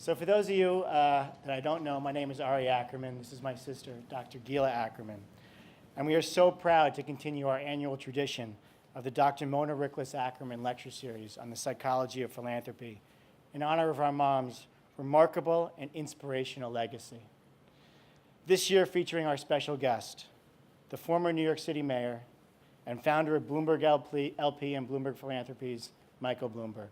So for those of you that I don't know, my name is Ari Ackerman. This is my sister, Dr. Gila Ackerman. And we are so proud to continue our annual tradition of the Dr. Mona Rickless Ackerman Lecture Series on the psychology of philanthropy in honor of our mom's remarkable and inspirational legacy. This year featuring our special guest, the former New York City mayor and founder of Bloomberg LP and Bloomberg Philanthropies, Michael Bloomberg.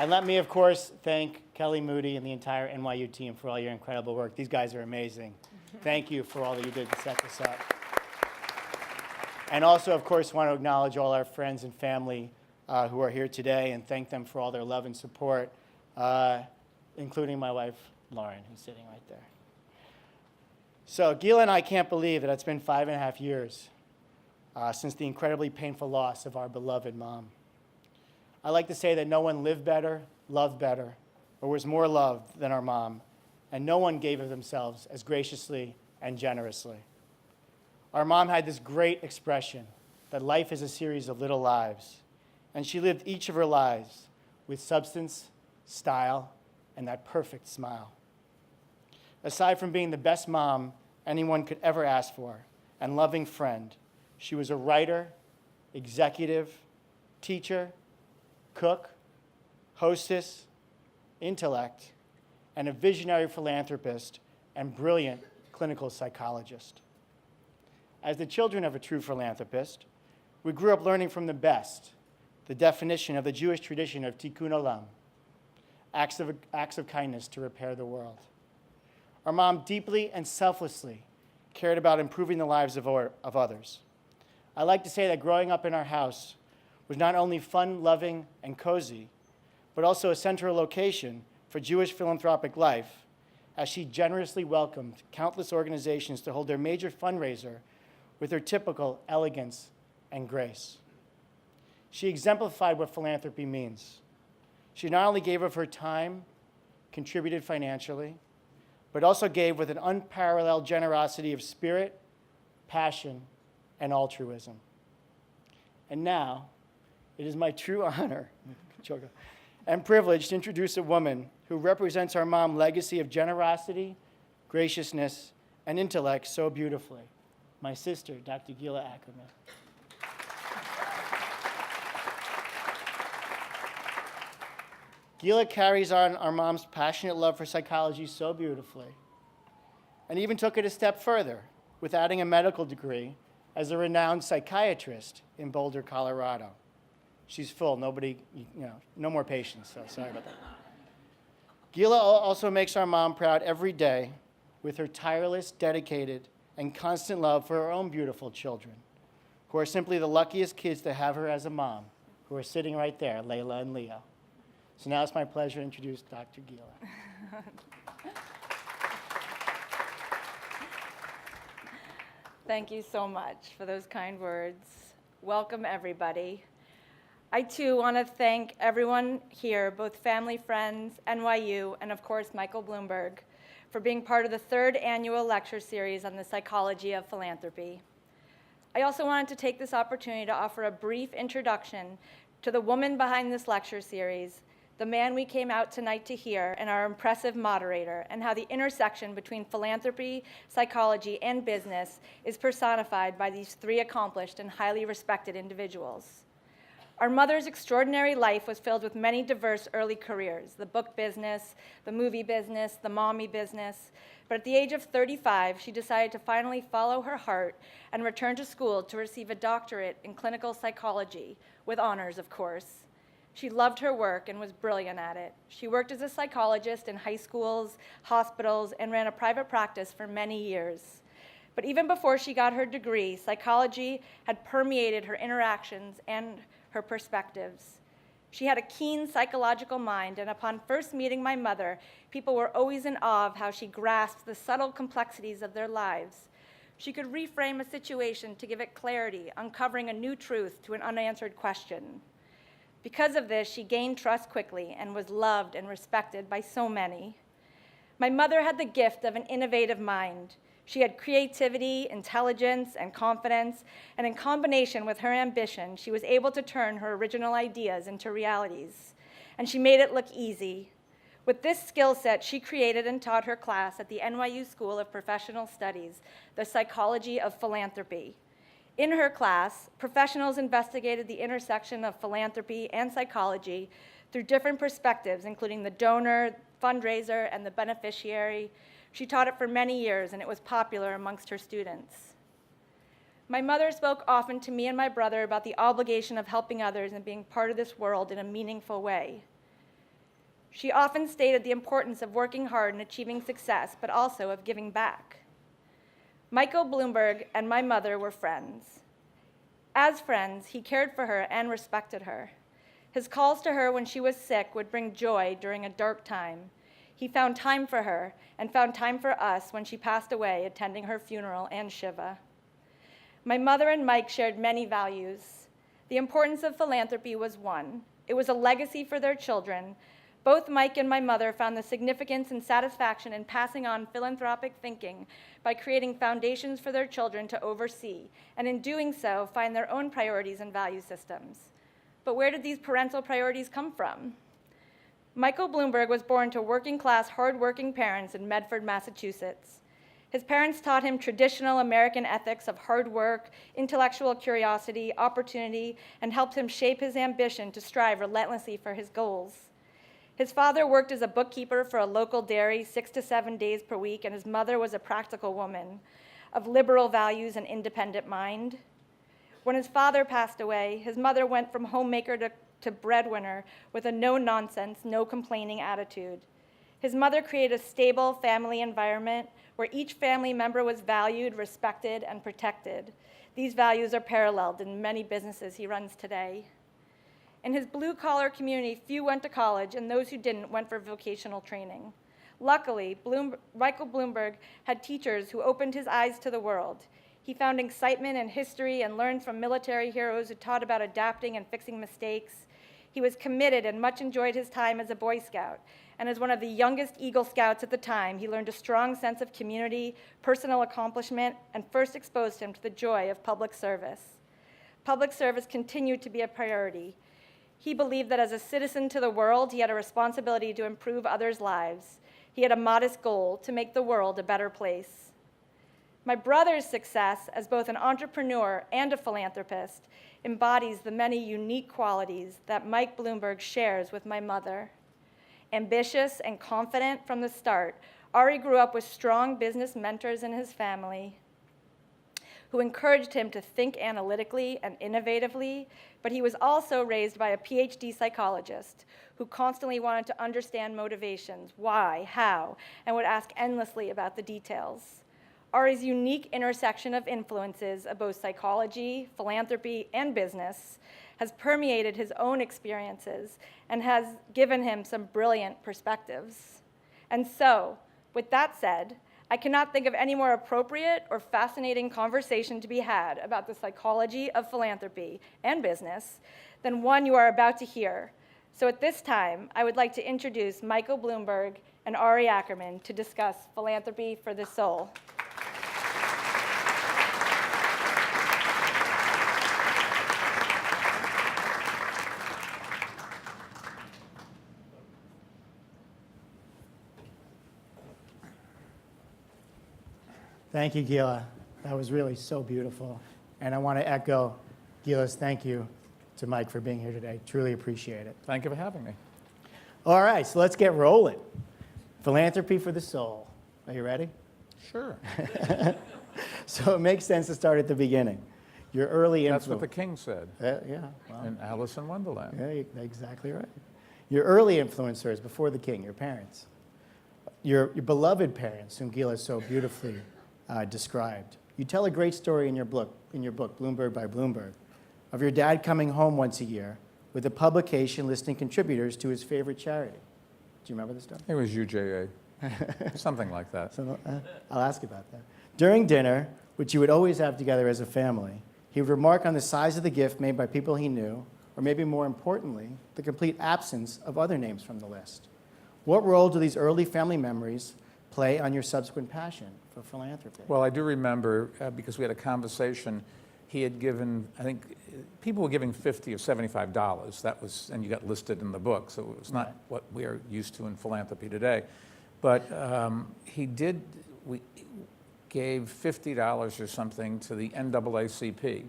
And let me, of course, thank Kelly Moody and the entire NYU team for all your incredible work. These guys are amazing. Thank you for all that you did to set this up. And also, of course, want to acknowledge all our friends and family who are here today and thank them for all their love and support, including my wife, Lauren, who's sitting right there. So Gila and I can't believe that it's been 5.5 years since the incredibly painful loss of our beloved mom. I like to say that no one lived better, loved better, or was more loved than our mom, and no one gave of themselves as graciously and generously. Our mom had this great expression that life is a series of little lives, and she lived each of her lives with substance, style, and that perfect smile. Aside from being the best mom anyone could ever ask for and loving friend, she was a writer, executive, teacher, cook, hostess, intellect, and a visionary philanthropist and brilliant clinical psychologist. As the children of a true philanthropist, we grew up learning from the best, the definition of the Jewish tradition of tikkun olam, acts of kindness to repair the world. Our mom deeply and selflessly cared about improving the lives of others. I like to say that growing up in our house was not only fun, loving, and cozy, but also a central location for Jewish philanthropic life, as she generously welcomed countless organizations to hold their major fundraiser with her typical elegance and grace. She exemplified what philanthropy means. She not only gave of her time, contributed financially, but also gave with an unparalleled generosity of spirit, passion, and altruism. And now, it is my true honor and privilege to introduce a woman who represents our mom's legacy of generosity, graciousness, and intellect so beautifully, my sister, Dr. Gila Ackerman. Gila carries on our mom's passionate love for psychology so beautifully, and even took it a step further with adding a medical degree as a renowned psychiatrist in Boulder, Colorado. She's full, no more patients, so sorry about that. Gila also makes our mom proud every day with her tireless, dedicated, and constant love for her own beautiful children, who are simply the luckiest kids to have her as a mom, who are sitting right there, Layla and Leo. So now it's my pleasure to introduce Dr. Gila. Thank you so much for those kind words. Welcome, everybody. I, too, want to thank everyone here, both family, friends, NYU, and, of course, Michael Bloomberg, for being part of the 3rd annual lecture series on the psychology of philanthropy. I also wanted to take this opportunity to offer a brief introduction to the woman behind this lecture series, the man we came out tonight to hear, and our impressive moderator, and how the intersection between philanthropy, psychology, and business is personified by these 3 accomplished and highly respected individuals. Our mother's extraordinary life was filled with many diverse early careers: the book business, the movie business, the mommy business. But at the age of 35, she decided to finally follow her heart and return to school to receive a doctorate in clinical psychology, with honors, of course. She loved her work and was brilliant at it. She worked as a psychologist in high schools, hospitals, and ran a private practice for many years. But even before she got her degree, psychology had permeated her interactions and her perspectives. She had a keen psychological mind, and upon first meeting my mother, people were always in awe of how she grasped the subtle complexities of their lives. She could reframe a situation to give it clarity, uncovering a new truth to an unanswered question. Because of this, she gained trust quickly and was loved and respected by so many. My mother had the gift of an innovative mind. She had creativity, intelligence, and confidence, and in combination with her ambition, she was able to turn her original ideas into realities. And she made it look easy. With this skill set, she created and taught her class at the NYU School of Professional Studies, the Psychology of Philanthropy. In her class, professionals investigated the intersection of philanthropy and psychology through different perspectives, including the donor, fundraiser, and the beneficiary. She taught it for many years, and it was popular amongst her students. My mother spoke often to me and my brother about the obligation of helping others and being part of this world in a meaningful way. She often stated the importance of working hard and achieving success, but also of giving back. Michael Bloomberg and my mother were friends. As friends, he cared for her and respected her. His calls to her when she was sick would bring joy during a dark time. He found time for her and found time for us when she passed away, attending her funeral and Shiva. My mother and Mike shared many values. The importance of philanthropy was one. It was a legacy for their children. Both Mike and my mother found the significance and satisfaction in passing on philanthropic thinking by creating foundations for their children to oversee, and in doing so, find their own priorities and value systems. But where did these parental priorities come from? Michael Bloomberg was born to working-class, hard-working parents in Medford, Massachusetts. His parents taught him traditional American ethics of hard work, intellectual curiosity, opportunity, and helped him shape his ambition to strive relentlessly for his goals. His father worked as a bookkeeper for a local dairy 6 to 7 days per week, and his mother was a practical woman of liberal values and independent mind. When his father passed away, his mother went from homemaker to breadwinner with a no-nonsense, no-complaining attitude. His mother created a stable family environment where each family member was valued, respected, and protected. These values are paralleled in many businesses he runs today. In his blue-collar community, few went to college, and those who didn't went for vocational training. Luckily, Michael Bloomberg had teachers who opened his eyes to the world. He found excitement in history and learned from military heroes who taught about adapting and fixing mistakes. He was committed and much enjoyed his time as a Boy Scout. And as one of the youngest Eagle Scouts at the time, he learned a strong sense of community, personal accomplishment, and first exposed him to the joy of public service. Public service continued to be a priority. He believed that as a citizen to the world, he had a responsibility to improve others' lives. He had a modest goal to make the world a better place. My brother's success as both an entrepreneur and a philanthropist embodies the many unique qualities that Mike Bloomberg shares with my mother. Ambitious and confident from the start, Ari grew up with strong business mentors in his family who encouraged him to think analytically and innovatively, but he was also raised by a PhD psychologist who constantly wanted to understand motivations, why, how, and would ask endlessly about the details. Ari's unique intersection of influences of both psychology, philanthropy, and business has permeated his own experiences and has given him some brilliant perspectives. And so, with that said, I cannot think of any more appropriate or fascinating conversation to be had about the psychology of philanthropy and business than one you are about to hear. So at this time, I would like to introduce Michael Bloomberg and Ari Ackerman to discuss Philanthropy for the Soul. Thank you, Gila. That was really so beautiful. And I want to echo Gila's thank you to Mike for being here today. Truly appreciate it. Thank you for having me. All right, so let's get rolling. Philanthropy for the soul. Are you ready? Sure. So it makes sense to start at the beginning. Your early influence. That's what the king said Yeah, well, in Alice in Wonderland. yeah, you're exactly right. Your early influencers before the king, your parents. Your beloved parents, whom Gila so beautifully described. You tell a great story in your book, Bloomberg by Bloomberg, of your dad coming home once a year with a publication listing contributors to his favorite charity. Do you remember this stuff? It was UJA, something like that. So, I'll ask about that. During dinner, which you would always have together as a family, he would remark on the size of the gift made by people he knew, or maybe more importantly, the complete absence of other names from the list. What role do these early family memories play on your subsequent passion for philanthropy? Well, I do remember, because we had a conversation, he had given, I think, people were giving $50 or $75. That was, and you got listed in the book, so it was not what we are used to in philanthropy today. But we gave $50 or something to the NAACP.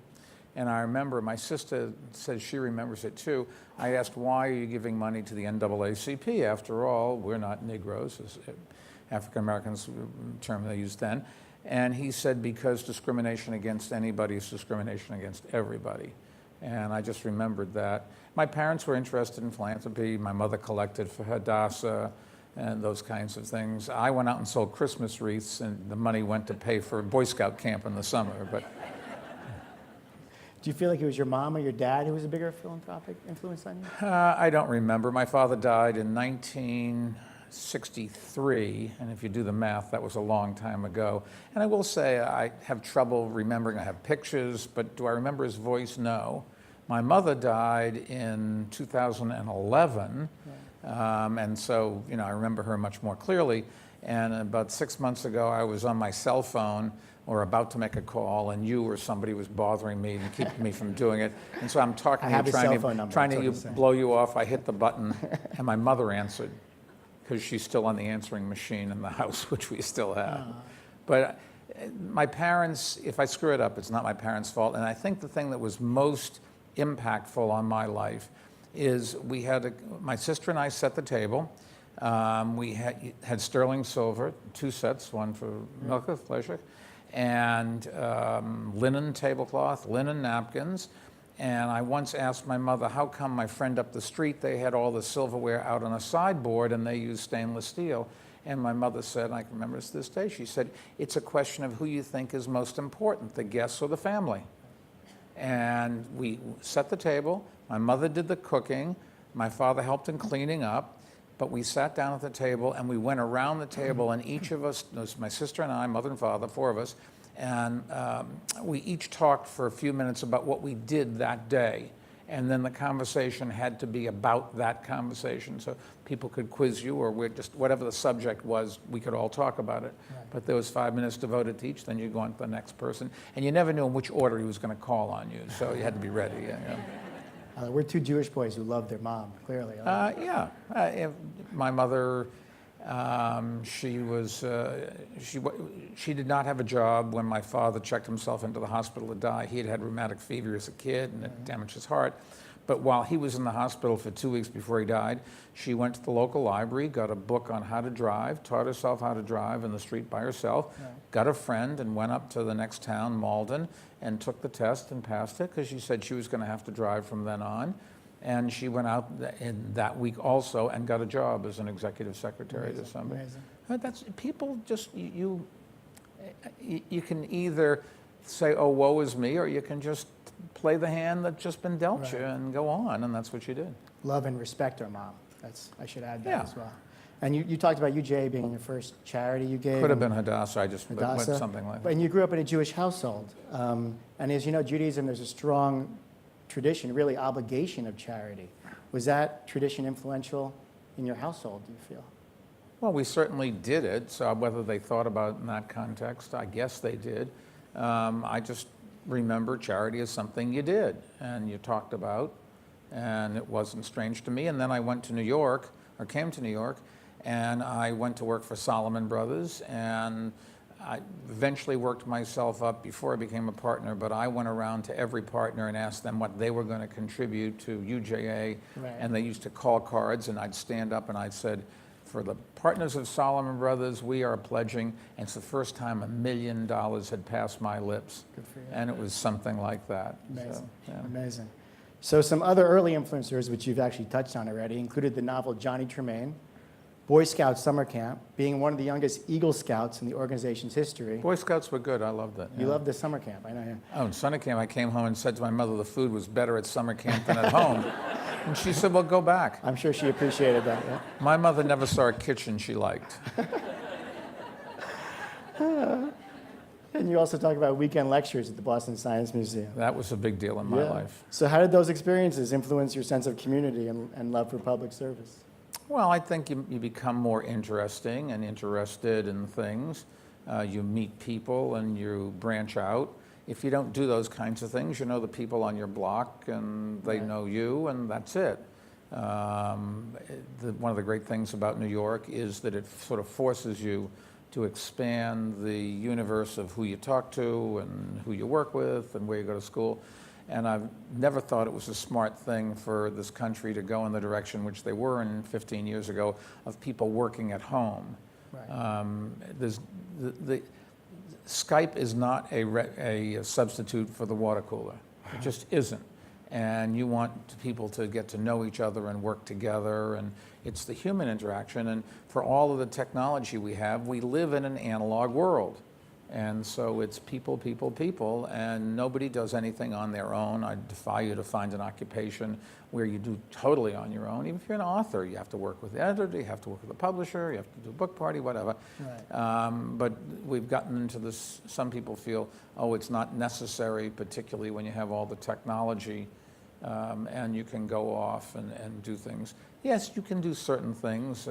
And I remember my sister says she remembers it too. I asked, why are you giving money to the NAACP? After all, we're not Negroes, as African Americans, term they used then. And he said, because discrimination against anybody is discrimination against everybody. And I just remembered that. My parents were interested in philanthropy. My mother collected for Hadassah and those kinds of things. I went out and sold Christmas wreaths, and the money went to pay for a Boy Scout camp in the summer. But Do you feel like it was your mom or your dad who was a bigger philanthropic influence on you? I don't remember. My father died in 1963, and if you do the math, that was a long time ago. And I will say I have trouble remembering. I have pictures, but do I remember his voice? No. My mother died in 2011, and so I remember her much more clearly. And about 6 months ago, I was on my cell phone or about to make a call, and you or somebody was bothering me and keeping me from doing it. And so I'm talking to you, trying to blow you off. I hit the button, and my mother answered, because she's still on the answering machine in the house, which we still have. But my parents, if I screw it up, it's not my parents' fault. And I think the thing that was most impactful on my life is my sister and I set the table. We had sterling silver, 2 sets, one for Milka Fleshik, and linen tablecloth, linen napkins. And I once asked my mother, how come my friend up the street, they had all the silverware out on a sideboard and they used stainless steel? And my mother said, and I can remember this to this day, she said, it's a question of who you think is most important, the guests or the family. And we set the table. My mother did the cooking. My father helped in cleaning up. But we sat down at the table and we went around the table, and each of us, it was my sister and I, mother and father, 4 of us, and we each talked for a few minutes about what we did that day. And then the conversation had to be about that conversation. So people could quiz you, or whatever the subject was, we could all talk about it. Right. But there was 5 minutes devoted to each, then you go on to the next person. And you never knew in which order he was going to call on you, so you had to be ready. We're 2 Jewish boys who love their mom, clearly. My mother, she did not have a job when my father checked himself into the hospital to die. He had had rheumatic fever as a kid, and it damaged his heart. But while he was in the hospital for 2 weeks before he died, she went to the local library, got a book on how to drive, taught herself how to drive in the street by herself, got a friend, and went up to the next town, Malden, and took the test and passed it, because she said she was going to have to drive from then on. And she went out in that week also and got a job as an executive secretary to somebody. That's people just you can either say, "Oh, woe is me," or you can just play the hand that's just been dealt you and go on, and that's what you did. Love and respect our mom. I should add that as well. And you talked about UJ being your first charity you gave. Could have been Hadassah. I just went something like that. And you grew up in a Jewish household. And as you know, Judaism, there's a strong tradition, really obligation of charity. Was that tradition influential in your household, do you feel? Well, we certainly did it. So whether they thought about it in that context, I guess they did. I just remember charity as something you did and you talked about, and it wasn't strange to me. And then I went to New York, or came to New York, and I went to work for Solomon Brothers, and I eventually worked myself up before I became a partner, but I went around to every partner and asked them what they were going to contribute to UJA, and they used to call cards, and I'd stand up and I'd said, for the partners of Solomon Brothers, we are pledging, and it's the first time $1 million had passed my lips. Good for you. And it was something like that. Amazing, so, amazing. So some other early influencers, which you've actually touched on already, included the novel Johnny Tremaine, Boy Scout Summer Camp, being one of the youngest Eagle Scouts in the organization's history. Boy Scouts were good. I loved it. You loved the summer camp, I know. Yeah. Oh, in summer camp, I came home and said to my mother the food was better at summer camp than at home. And she said, well, go back. I'm sure she appreciated that. Yeah. My mother never saw a kitchen she liked. And you also talk about weekend lectures at the Boston Science Museum. That was a big deal in my life. So how did those experiences influence your sense of community and love for public service? Well, I think you become more interesting and interested in things. You meet people and you branch out. If you don't do those kinds of things, you know the people on your block and they know you, and that's it. One of the great things about New York is that it sort of forces you to expand the universe of who you talk to and who you work with and where you go to school. And I've never thought it was a smart thing for this country to go in the direction which they were in 15 years ago of people working at home. Right. Skype is not a substitute for the water cooler. It just isn't. And you want people to get to know each other and work together, and it's the human interaction. And for all of the technology we have, we live in an analog world. And so it's people, people, people, and nobody does anything on their own. I defy you to find an occupation where you do totally on your own. Even if you're an author, you have to work with the editor, you have to work with the publisher, you have to do a book party, whatever. Right. But we've gotten into this, some people feel, oh, it's not necessary, particularly when you have all the technology and you can go off and do things. Yes, you can do certain things.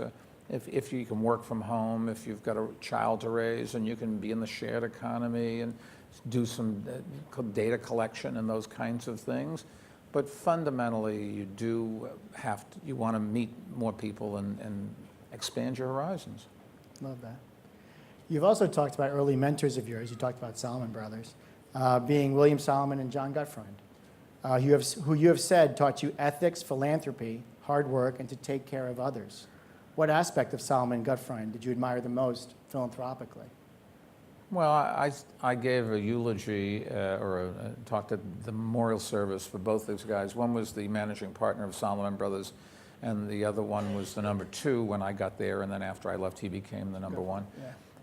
If you can work from home, if you've got a child to raise, and you can be in the shared economy and do some data collection and those kinds of things. But fundamentally, you want to meet more people and expand your horizons. Love that. You've also talked about early mentors of yours. You talked about Salomon Brothers, being William Salomon and John Gutfreund, who you have said taught you ethics, philanthropy, hard work, and to take care of others. What aspect of Salomon and Gutfreund did you admire the most philanthropically? Well, I gave a eulogy talked at the memorial service for both those guys. One was the managing partner of Salomon Brothers, and the other one was the number 2 when I got there, and then after I left, he became the number 1.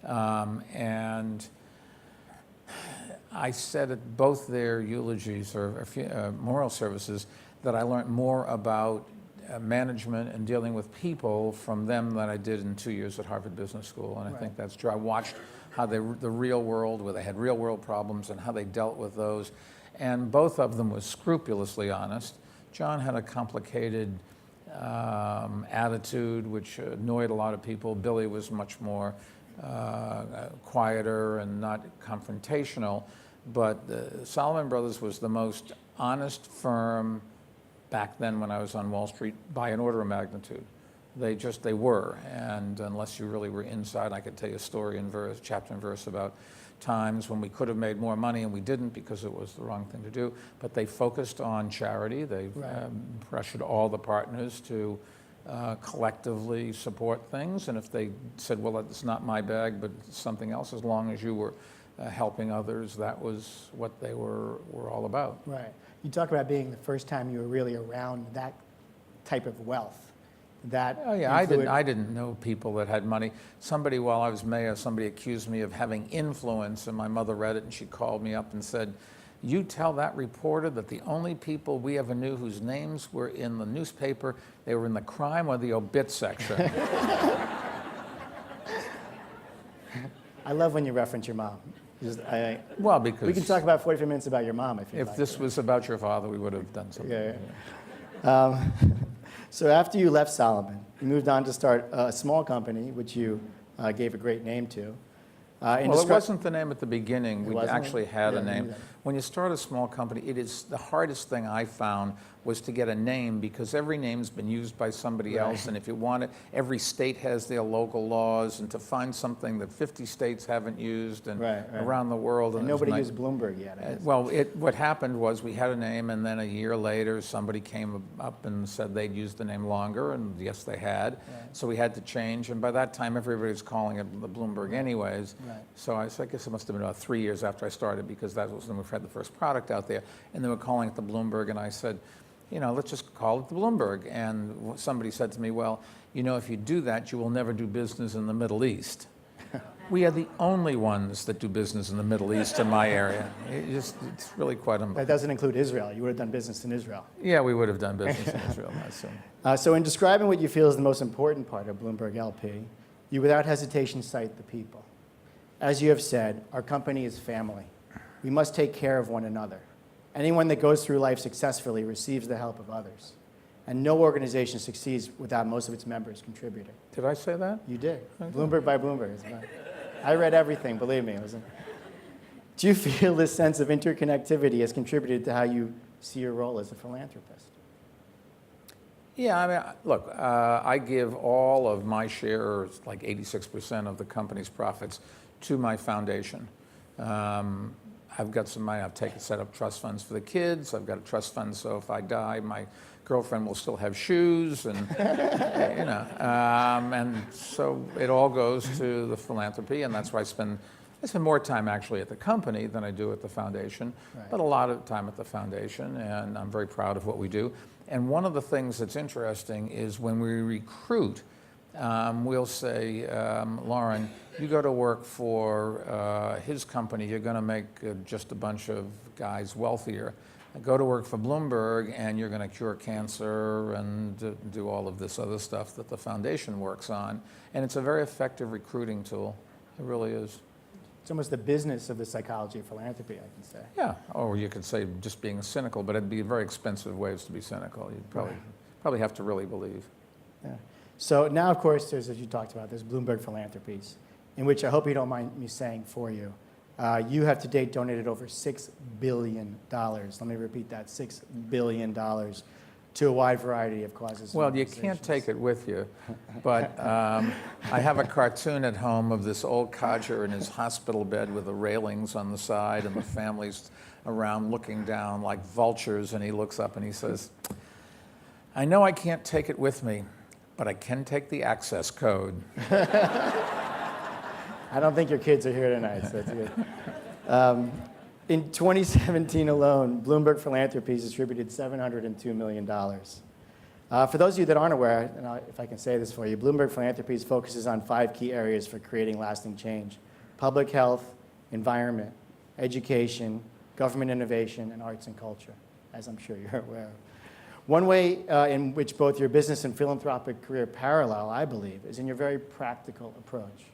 Yeah. And I said at both their eulogies or memorial services that I learned more about management and dealing with people from them than I did in 2 years at Harvard Business School, and I think that's true. I watched how the real world, where they had real world problems and how they dealt with those, and both of them was scrupulously honest. John had a complicated attitude which annoyed a lot of people. Billy was much more quieter and not confrontational, but Salomon Brothers was the most honest firm back then when I was on Wall Street by an order of magnitude. They were, and unless you really were inside, I could tell you a story in verse, chapter and verse about times when we could have made more money and we didn't because it was the wrong thing to do, but they focused on charity. They pressured all the partners to collectively support things, and if they said, well, it's not my bag, but it's something else, as long as you were helping others, that was what they were all about. Right. You talk about being the first time you were really around that type of wealth. I didn't know people that had money. Somebody, while I was mayor, somebody accused me of having influence, and my mother read it, and she called me up and said, you tell that reporter that the only people we ever knew whose names were in the newspaper, they were in the crime or the obit section. I love when you reference your mom. Well, because we can talk about 45 minutes about your mom if you like. If this was about your father, we would have done something. Yeah. So after you left Salomon, you moved on to start a small company, which you gave a great name to. Well, it wasn't the name at the beginning. We actually had a name. Yeah. When you start a small company, it is the hardest thing I found was to get a name, because every name's been used by somebody else, and if you want it, every state has their local laws, and to find something that 50 states haven't used and around the world. And nobody used Bloomberg yet. Well, what happened was we had a name, and then a year later somebody came up and said they'd used the name longer, and yes, they had. Right. So we had to change, and by that time everybody was calling it the Bloomberg anyways. Right. So I guess it must have been about 3 years after I started, because that was when we had the first product out there, and they were calling it the Bloomberg, and I said, let's just call it the Bloomberg. And somebody said to me, well, if you do that, you will never do business in the Middle East. We are the only ones that do business in the Middle East in my area. It's really quite unbelievable. That doesn't include Israel. You would have done business in Israel. Yeah, we would have done business in Israel. So in describing what you feel is the most important part of Bloomberg LP, you without hesitation cite the people. As you have said, our company is family. We must take care of one another. Anyone that goes through life successfully receives the help of others. And no organization succeeds without most of its members contributing. Did I say that? You did. Bloomberg by Bloomberg. I read everything, believe me. Do you feel this sense of interconnectivity has contributed to how you see your role as a philanthropist? Yeah, I mean, look, I give all of my shares, like 86% of the company's profits, to my foundation. I've got some money. I've set up trust funds for the kids. I've got a trust fund so if I die, my girlfriend will still have shoes, and and so it all goes to the philanthropy, and that's why I spend more time actually at the company than I do at the foundation, but a lot of time at the foundation, and I'm very proud of what we do. And one of the things that's interesting is when we recruit, we'll say, Lauren, you go to work for his company, you're going to make just a bunch of guys wealthier. Go to work for Bloomberg, and you're going to cure cancer and do all of this other stuff that the foundation works on. And it's a very effective recruiting tool. It really is. It's almost the business of the psychology of philanthropy, I can say. Yeah, or you could say just being cynical, but it'd be very expensive ways to be cynical. You'd probably have to really believe. Yeah. So now, of course, there's, as you talked about, there's Bloomberg Philanthropies, in which I hope you don't mind me saying for you. You have to date donated over $6 billion. Let me repeat that, $6 billion to a wide variety of causes. Well, you can't take it with you, but I have a cartoon at home of this old codger in his hospital bed with the railings on the side and the families around looking down like vultures, and he looks up and he says, I know I can't take it with me, but I can take the access code. I don't think your kids are here tonight, so that's good. In 2017 alone, Bloomberg Philanthropies distributed $702 million. For those of you that aren't aware, and if I can say this for you, Bloomberg Philanthropies focuses on 5 key areas for creating lasting change: public health, environment, education, government innovation, and arts and culture, as I'm sure you're aware of. One way in which both your business and philanthropic career parallel, I believe, is in your very practical approach.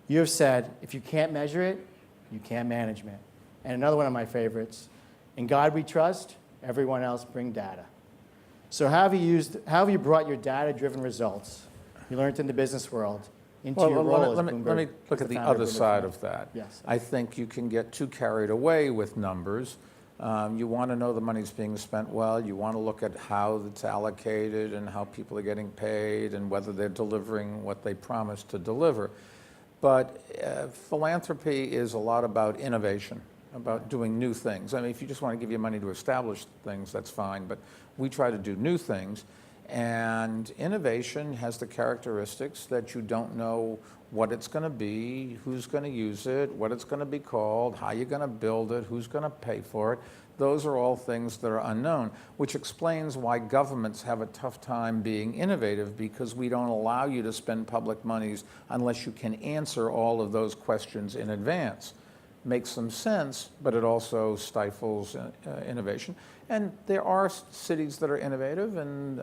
You have said, if you can't measure it, you can't manage it. And another one of my favorites, in God we trust, everyone else bring data. So how have you brought your data-driven results you learned in the business world into your role as Bloomberg? Let me look at the other side of that. Yes. I think you can get too carried away with numbers. You want to know the money's being spent well. You want to look at how it's allocated and how people are getting paid and whether they're delivering what they promised to deliver. But philanthropy is a lot about innovation, about doing new things. I mean, if you just want to give your money to establish things, that's fine, but we try to do new things. And innovation has the characteristics that you don't know what it's going to be, who's going to use it, what it's going to be called, how you're going to build it, who's going to pay for it. Those are all things that are unknown, which explains why governments have a tough time being innovative, because we don't allow you to spend public monies unless you can answer all of those questions in advance. Makes some sense, but it also stifles innovation. And there are cities that are innovative, and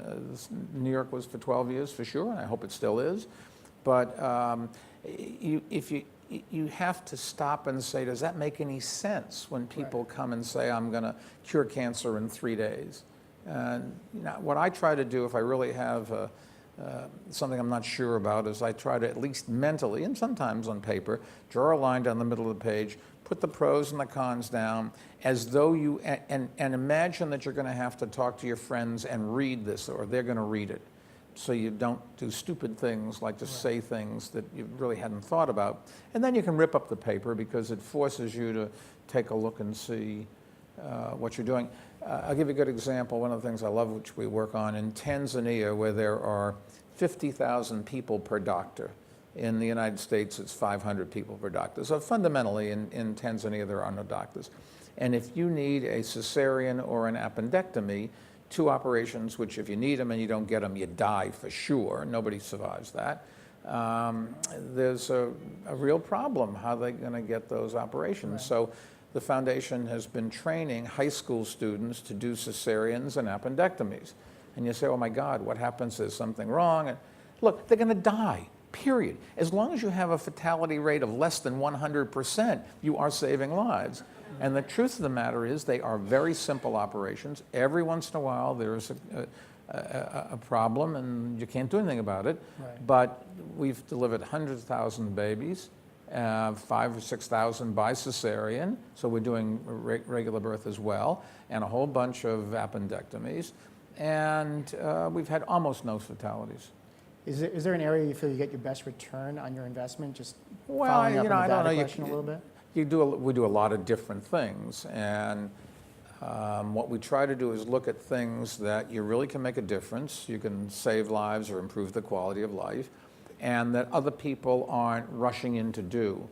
New York was for 12 years for sure, and I hope it still is. But you have to stop and say, does that make any sense when people come and say, I'm going to cure cancer in 3 days? And what I try to do if I really have something I'm not sure about is I try to at least mentally, and sometimes on paper, draw a line down the middle of the page, put the pros and the cons down, as though you, and imagine that you're going to have to talk to your friends and read this, or they're going to read it. So you don't do stupid things like just say things that you really hadn't thought about. And then you can rip up the paper because it forces you to take a look and see what you're doing. I'll give you a good example. One of the things I love, which we work on in Tanzania, where there are 50,000 people per doctor. In the United States, it's 500 people per doctor. So fundamentally, in Tanzania, there are no doctors. And if you need a cesarean or an appendectomy, 2 operations, which if you need them and you don't get them, you die for sure. Nobody survives that. There's a real problem. How are they going to get those operations? Right. So the foundation has been training high school students to do cesareans and appendectomies. And you say, oh my God, what happens? There's something wrong. And look, they're going to die, period. As long as you have a fatality rate of less than 100%, you are saving lives. And the truth of the matter is they are very simple operations. Every once in a while there's a problem, and you can't do anything about it. Right. But we've delivered hundreds of thousands of babies, 5,000 or 6,000 by cesarean, so we're doing regular birth as well, and a whole bunch of appendectomies, and we've had almost no fatalities. Is there an area you feel you get your best return on your investment? Just Well, following up you know, on the I don't data know. question a little bit? We do a lot of different things, and what we try to do is look at things that you really can make a difference. You can save lives or improve the quality of life, and that other people aren't rushing in to do.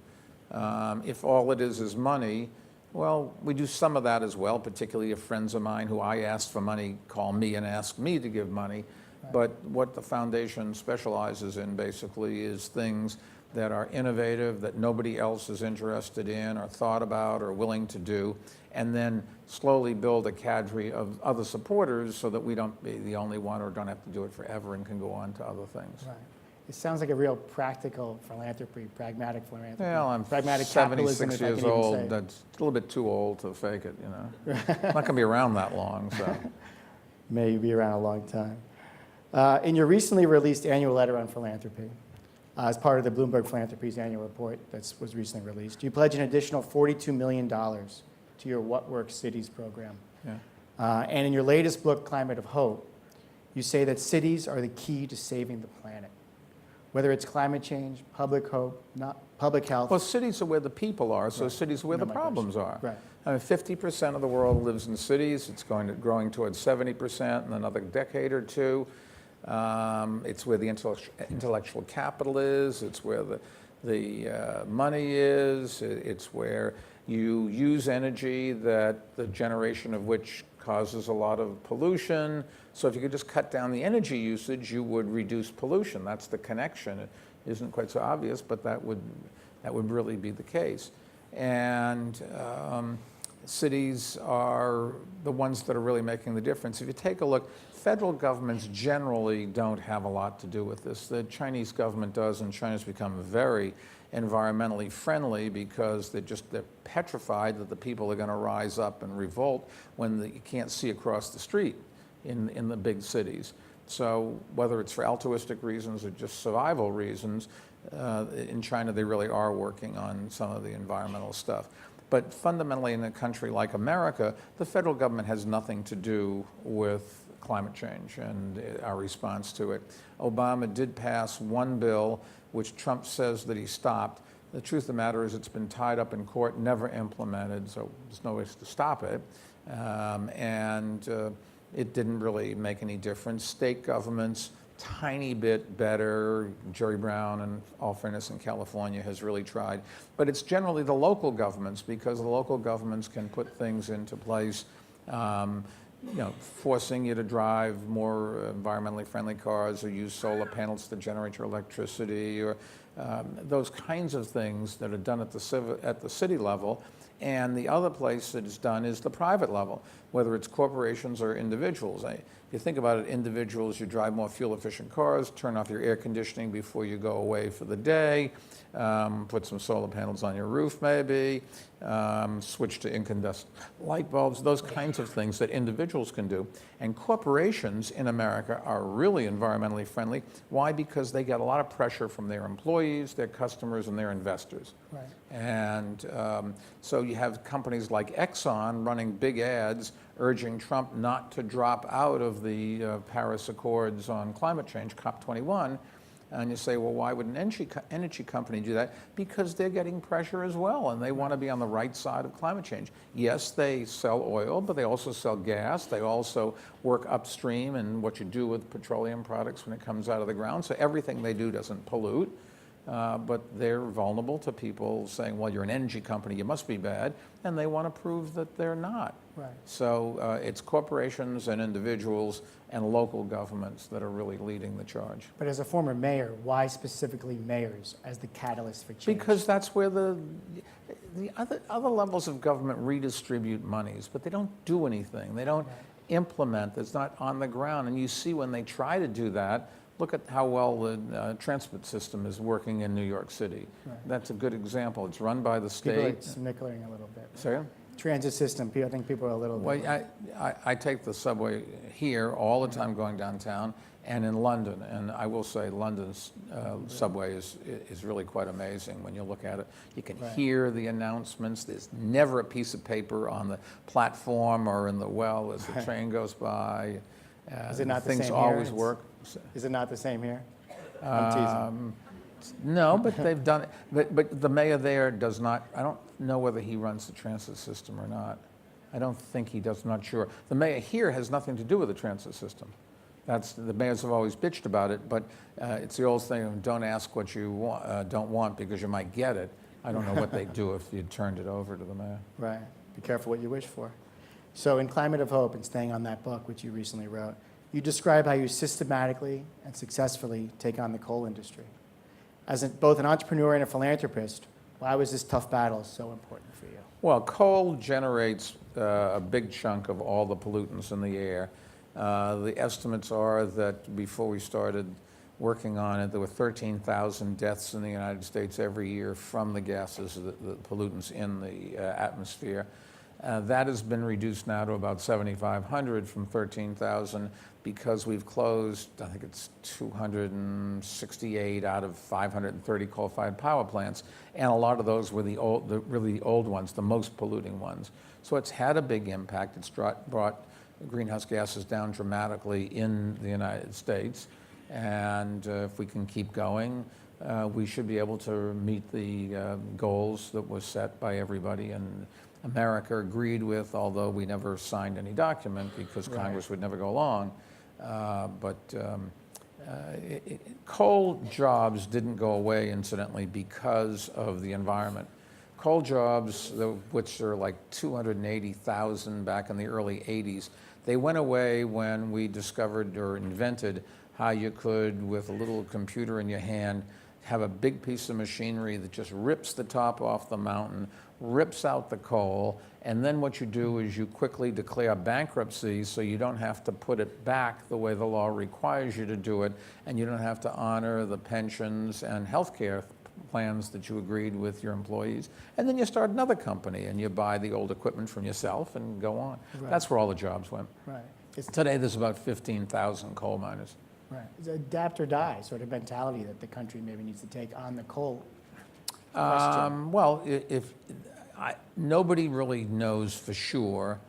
If all it is money, well, we do some of that as well, particularly if friends of mine who I ask for money call me and ask me to give money. Right. But what the foundation specializes in basically is things that are innovative, that nobody else is interested in or thought about or willing to do, and then slowly build a cadre of other supporters so that we don't be the only one or don't have to do it forever and can go on to other things. Right. It sounds like a real practical philanthropy, pragmatic philanthropy. Well, I'm pragmatic 76 years old. Say. That's a little bit too old to fake it, you know. I'm not going to be around that long, so. May be around a long time. In your recently released annual letter on philanthropy, as part of the Bloomberg Philanthropy's annual report that was recently released, you pledge an additional $42 million to your What Works Cities program. Yeah. And in your latest book, Climate of Hope, you say that cities are the key to saving the planet. Whether it's climate change, public hope, not public health. Well, cities are where the people are, so Right. cities are where the my problems question. are. Right. I mean, 50% of the world lives in cities. It's growing towards 70% in another decade or two. It's where the intellectual capital is. It's where the money is. It's where you use energy that the generation of which causes a lot of pollution. So if you could just cut down the energy usage, you would reduce pollution. That's the connection. It isn't quite so obvious, but that would really be the case. And cities are the ones that are really making the difference. If you take a look, federal governments generally don't have a lot to do with this. The Chinese government does, and China's become very environmentally friendly because they're petrified that the people are going to rise up and revolt when you can't see across the street in the big cities. So whether it's for altruistic reasons or just survival reasons, in China they really are working on some of the environmental stuff. But fundamentally in a country like America, the federal government has nothing to do with climate change and our response to it. Obama did pass one bill which Trump says that he stopped. The truth of the matter is it's been tied up in court, never implemented, so there's no way to stop it. It didn't really make any difference. State governments, tiny bit better. Jerry Brown, in all fairness, in California has really tried. But it's generally the local governments, because the local governments can put things into place, forcing you to drive more environmentally friendly cars or use solar panels to generate your electricity, or those kinds of things that are done at the city level. And the other place that is done is the private level, whether it's corporations or individuals. If you think about it, individuals, you drive more fuel-efficient cars, turn off your air conditioning before you go away for the day, put some solar panels on your roof maybe, switch to incandescent light bulbs, those kinds of things that individuals can do. And corporations in America are really environmentally friendly. Why? Because they get a lot of pressure from their employees, their customers, and their investors. Right. And so you have companies like Exxon running big ads urging Trump not to drop out of the Paris Accords on climate change, COP21. And you say, well, why would an energy company do that? Because they're getting pressure as well, and they want to be on the right side of climate change. Yes, they sell oil, but they also sell gas. They also work upstream in what you do with petroleum products when it comes out of the ground. So everything they do doesn't pollute. But they're vulnerable to people saying, well, you're an energy company, you must be bad, and they want to prove that they're not. Right. So it's corporations and individuals and local governments that are really leading the charge. But as a former mayor, why specifically mayors as the catalyst for change? Because that's where the other levels of government redistribute monies, but they don't do anything. They don't implement. It's not on the ground. And you see when they try to do that, look at how well the transport system is working in New York City. Right. That's a good example. It's run by the state. People are snickering a little bit. Sorry? transit system. I think people are a little bit. Well, I take the subway here all the time going downtown and in London. And I will say London's subway is really quite amazing when you look at it. You can hear the announcements. There's never a piece of paper on the platform or in the well as the train goes by. Is it not the things same always here? work. Is it not the same here? I'm teasing. No, but they've done it. But the mayor there does not, I don't know whether he runs the transit system or not. I don't think he does, I'm not sure. The mayor here has nothing to do with the transit system. The mayors have always bitched about it, but it's the old thing of don't ask what you don't want because you might get it. I don't know what they'd do if you turned it over to the mayor. Right. Be careful what you wish for. So in Climate of Hope, and staying on that book, which you recently wrote, you describe how you systematically and successfully take on the coal industry. As both an entrepreneur and a philanthropist, why was this tough battle so important for you? Well, coal generates a big chunk of all the pollutants in the air. The estimates are that before we started working on it, there were 13,000 deaths in the United States every year from the gases, the pollutants in the atmosphere. That has been reduced now to about 7,500 from 13,000 because we've closed, I think it's 268 out of 530 coal-fired power plants, and a lot of those were the really old ones, the most polluting ones. So it's had a big impact. It's brought greenhouse gases down dramatically in the United States, and if we can keep going, we should be able to meet the goals that were set by everybody. And America agreed with, although we never signed any document because Congress would never go along. Coal jobs didn't go away, incidentally, because of the environment. Coal jobs, which are like 280,000 back in the early 80s, they went away when we discovered or invented how you could, with a little computer in your hand, have a big piece of machinery that just rips the top off the mountain, rips out the coal, and then what you do is you quickly declare bankruptcy so you don't have to put it back the way the law requires you to do it, and you don't have to honor the pensions and health care plans that you agreed with your employees. And then you start another company and you buy the old equipment from yourself and go on. Right. That's where all the jobs went. Right. Today there's about 15,000 coal miners. Right. It's adapt or die sort of mentality that the country maybe needs to take on the coal question. Well, nobody really knows for sure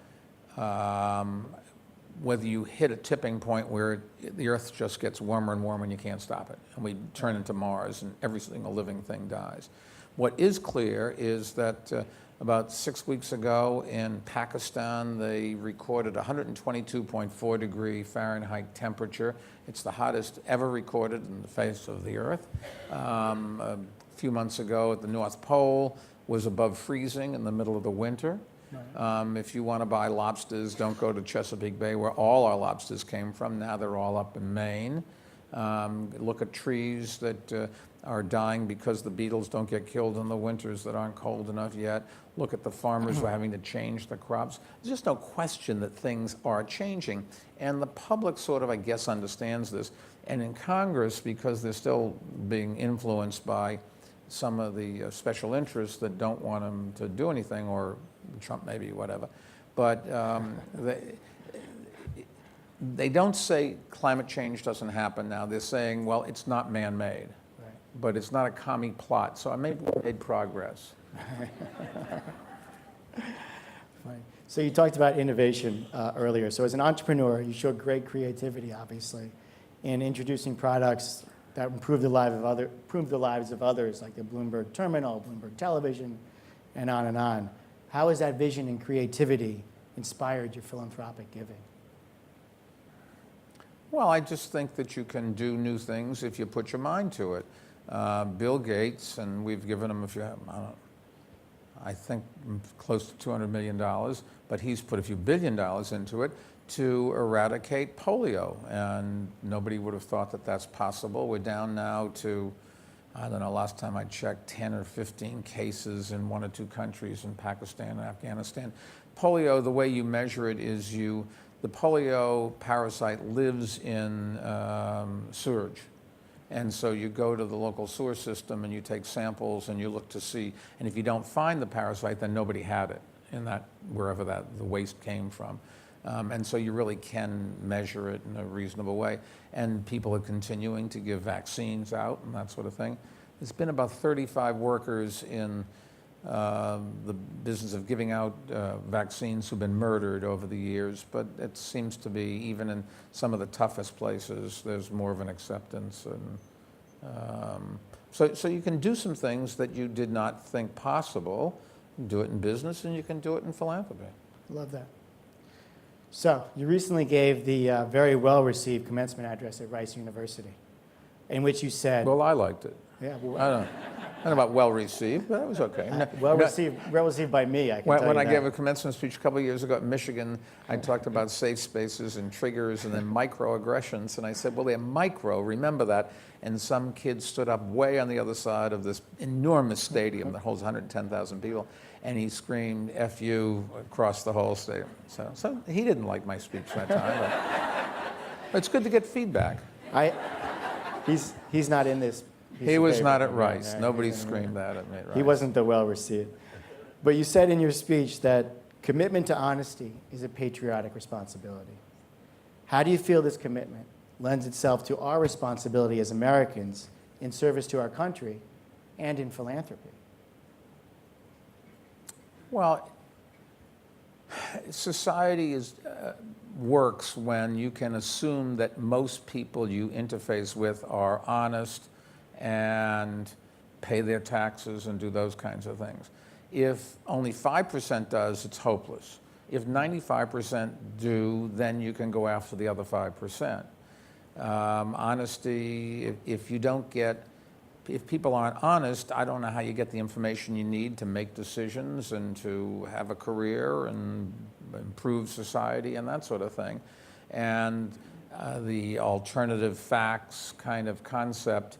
whether you hit a tipping point where the Earth just gets warmer and warmer and you can't stop it, and we turn into Mars and every single living thing dies. What is clear is that about 6 weeks ago in Pakistan, they recorded 122.4 degree Fahrenheit temperature. It's the hottest ever recorded in the face of the Earth. A few months ago at the North Pole was above freezing in the middle of the winter. If you want to buy lobsters, don't go to Chesapeake Bay, where all our lobsters came from. Now they're all up in Maine. Look at trees that are dying because the beetles don't get killed in the winters that aren't cold enough yet. Look at the farmers who are having to change the crops. There's just no question that things are changing. And the public sort of, I guess, understands this. And in Congress, because they're still being influenced by some of the special interests that don't want them to do anything, or Trump maybe, whatever. But they don't say climate change doesn't happen now. They're saying, well, it's not man-made. Right. But it's not a commie plot. So I maybe made progress. Fine. So you talked about innovation earlier. So as an entrepreneur, you showed great creativity, obviously, in introducing products that improve the lives of others, like the Bloomberg Terminal, Bloomberg Television, and on and on. How has that vision and creativity inspired your philanthropic giving? Well, I just think that you can do new things if you put your mind to it. Bill Gates, and we've given him, I think close to $200 million, but he's put a few $billion into it to eradicate polio, and nobody would have thought that that's possible. We're down now to, I don't know, last time I checked, 10 or 15 cases in 1 or 2 countries, in Pakistan and Afghanistan. Polio, the way you measure it is the polio parasite lives in sewage. And so you go to the local sewer system and you take samples and you look to see, and if you don't find the parasite, then nobody had it. in that, wherever the waste came from. And so you really can measure it in a reasonable way. And people are continuing to give vaccines out and that sort of thing. There's been about 35 workers in the business of giving out vaccines who've been murdered over the years, but it seems to be, even in some of the toughest places, there's more of an acceptance. And so you can do some things that you did not think possible. You can do it in business, and you can do it in philanthropy. Love that. So you recently gave the very well-received commencement address at Rice University, in which you said, Well, I liked it. yeah, I don't know about well-received, but it was okay. well received by me, I can tell When you I that. gave a commencement speech a couple of years ago at Michigan, I talked about safe spaces and triggers and then microaggressions, and I said, well, they're micro, remember that. And some kid stood up way on the other side of this enormous stadium that holds 110,000 people, and he screamed, F you, across the whole stadium. So he didn't like my speech that time, but it's good to get feedback. He's not in this. He was not at Rice. Right? Nobody screamed that at me at Rice. He wasn't the well-received. But you said in your speech that commitment to honesty is a patriotic responsibility. How do you feel this commitment lends itself to our responsibility as Americans in service to our country and in philanthropy? Well, society works when you can assume that most people you interface with are honest and pay their taxes and do those kinds of things. If only 5% does, it's hopeless. If 95% do, then you can go after the other 5%. Honesty, if people aren't honest, I don't know how you get the information you need to make decisions and to have a career and improve society and that sort of thing. And the alternative facts kind of concept,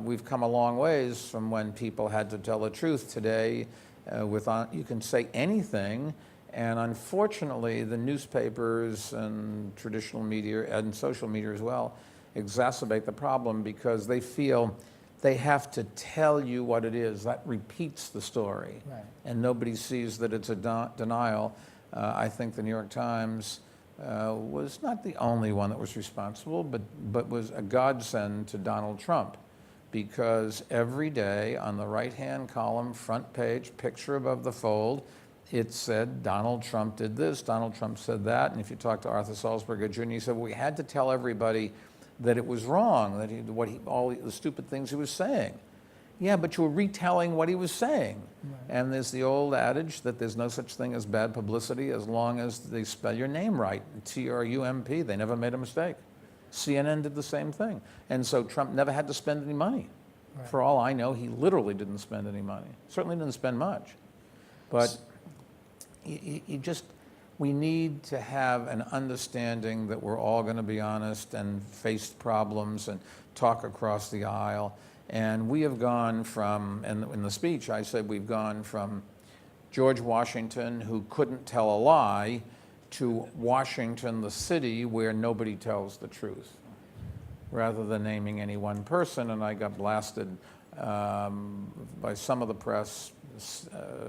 we've come a long ways from when people had to tell the truth. Today, you can say anything, and unfortunately, the newspapers and traditional media and social media as well exacerbate the problem because they feel they have to tell you what it is. That repeats the story, Right. and nobody sees that it's a denial. I think the New York Times was not the only one that was responsible, but was a godsend to Donald Trump, because every day on the right-hand column, front page, picture above the fold, it said Donald Trump did this, Donald Trump said that. And if you talk to Arthur Sulzberger Jr., he said, well, we had to tell everybody that it was wrong, that all the stupid things he was saying. Yeah, but you were retelling what he was saying. Right. And there's the old adage that there's no such thing as bad publicity as long as they spell your name right, T-R-U-M-P. They never made a mistake. CNN did the same thing. And so Trump never had to spend any money. Right. For all I know, he literally didn't spend any money. Certainly didn't spend much. But we need to have an understanding that we're all going to be honest and face problems and talk across the aisle. And we have gone from, and in the speech I said we've gone from George Washington, who couldn't tell a lie, to Washington, the city, where nobody tells the truth, rather than naming any one person. And I got blasted by some of the press,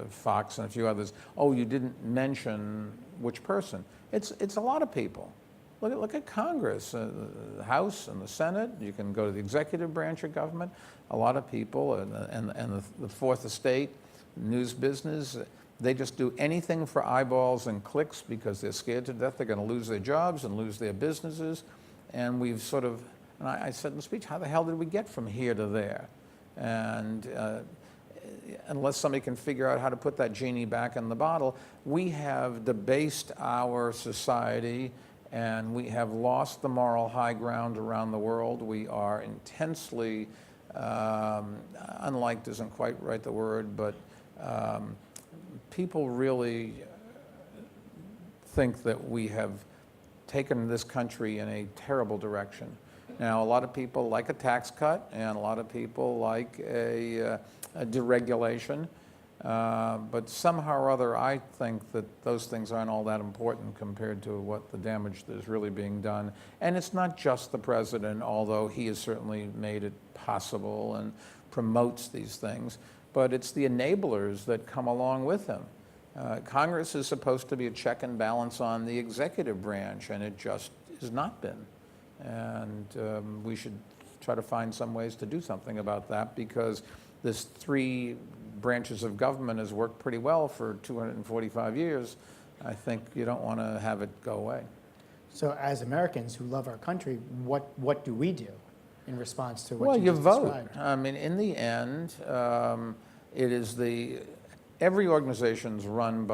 Fox and a few others. Oh, you didn't mention which person. It's a lot of people. Look at Congress, the House and the Senate. You can go to the executive branch of government. A lot of people, and the fourth estate, news business, they just do anything for eyeballs and clicks because they're scared to death they're going to lose their jobs and lose their businesses. And we've sort of, and I said in the speech, how the hell did we get from here to there? And unless somebody can figure out how to put that genie back in the bottle, we have debased our society, and we have lost the moral high ground around the world. We are intensely, unliked isn't quite right the word, but people really think that we have taken this country in a terrible direction. Now, a lot of people like a tax cut, and a lot of people like a deregulation. But somehow or other, I think that those things aren't all that important compared to what the damage that is really being done. And it's not just the president, although he has certainly made it possible and promotes these things, but it's the enablers that come along with him. Congress is supposed to be a check and balance on the executive branch, and it just has not been. And we should try to find some ways to do something about that, because this 3 branches of government has worked pretty well for 245 years. I think you don't want to have it go away. So as Americans who love our country, what do we do in response to what Well, you you just vote. described? I mean, in the end, it is every organization's run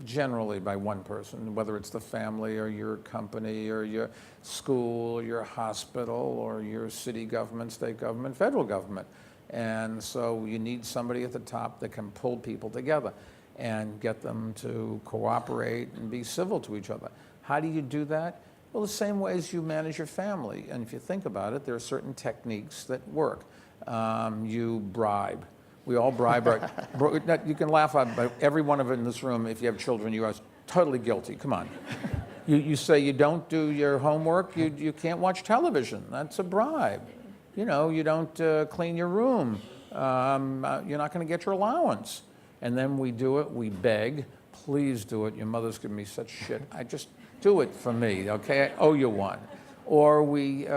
generally by one person, whether it's the family or your company or your school or your hospital or your city government, state government, federal government. And so you need somebody at the top that can pull people together and get them to cooperate and be civil to each other. How do you do that? Well, the same way as you manage your family. And if you think about it, there are certain techniques that work. You bribe. We all bribe our, you can laugh at, but every one of it in this room, if you have children, you are totally guilty. Come on. You say you don't do your homework, you can't watch television. That's a bribe. You know, you don't clean your room. You're not going to get your allowance. And then we do it, we beg, please do it. Your mother's giving me such shit. I just do it for me, okay? I owe you one. Or we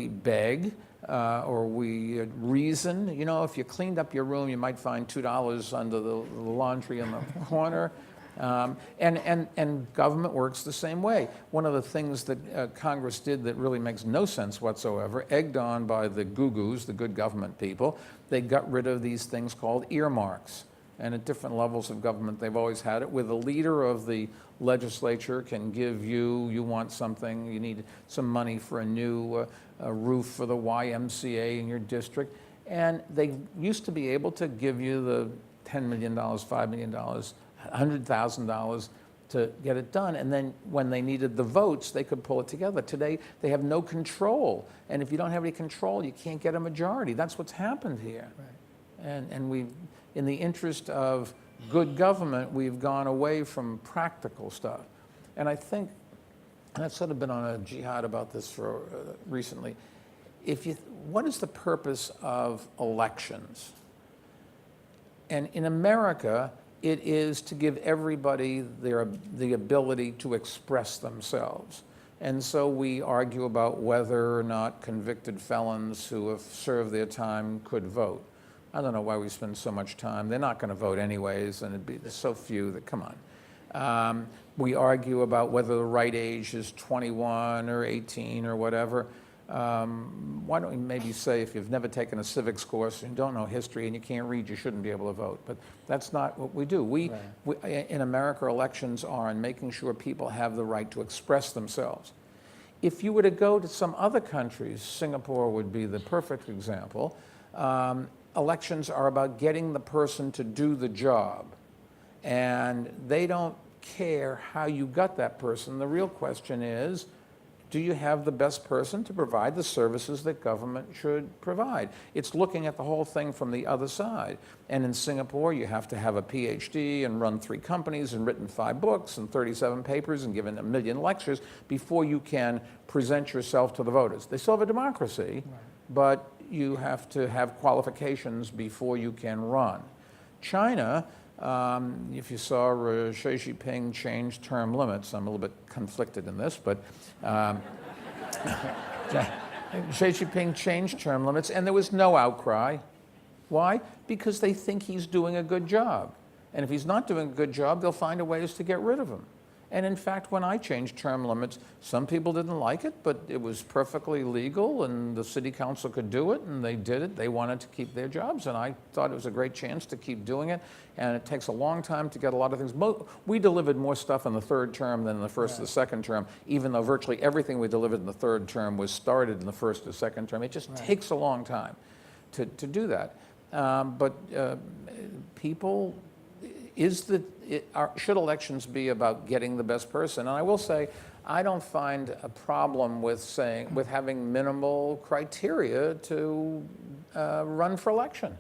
beg, or we reason. You know, if you cleaned up your room, you might find $2 under the laundry in the corner. And government works the same way. One of the things that Congress did that really makes no sense whatsoever, egged on by the goo-goos, the good government people, they got rid of these things called earmarks. And at different levels of government, they've always had it, where the leader of the legislature can give you want something, you need some money for a new roof for the YMCA in your district. And they used to be able to give you the $10 million, $5 million, $100,000 to get it done. And then when they needed the votes, they could pull it together. Today, they have no control. And if you don't have any control, you can't get a majority. That's what's happened here. Right. And we've, in the interest of good government, we've gone away from practical stuff. And I think, and I've sort of been on a jihad about this for recently, what is the purpose of elections? And in America, it is to give everybody the ability to express themselves. And so we argue about whether or not convicted felons who have served their time could vote. I don't know why we spend so much time. They're not going to vote anyways, and there's so few that, come on. We argue about whether the right age is 21 or 18 or whatever. Why don't we maybe say if you've never taken a civics course and you don't know history and you can't read, you shouldn't be able to vote. But that's not what we do. We in America, elections are on making sure people have the right to express themselves. If you were to go to some other countries, Singapore would be the perfect example, elections are about getting the person to do the job. And they don't care how you got that person. The real question is, do you have the best person to provide the services that government should provide? It's looking at the whole thing from the other side. And in Singapore, you have to have a PhD and run 3 companies and written 5 books and 37 papers and given 1 million lectures before you can present yourself to the voters. They still have a democracy, but you have to have qualifications before you can run. China, if you saw Xi Jinping change term limits, I'm a little bit conflicted in this, but Xi Jinping changed term limits and there was no outcry. Why? Because they think he's doing a good job. And if he's not doing a good job, they'll find ways to get rid of him. And in fact, when I changed term limits, some people didn't like it, but it was perfectly legal and the city council could do it and they did it. They wanted to keep their jobs and I thought it was a great chance to keep doing it. And it takes a long time to get a lot of things. We delivered more stuff in the 3rd term than in the 1st or the 2nd term, even though virtually everything we delivered in the 3rd term was started in the 1st or 2nd term. It just takes a long time to do that. People, should elections be about getting the best person? And I will say, I don't find a problem with having minimal criteria to run for election.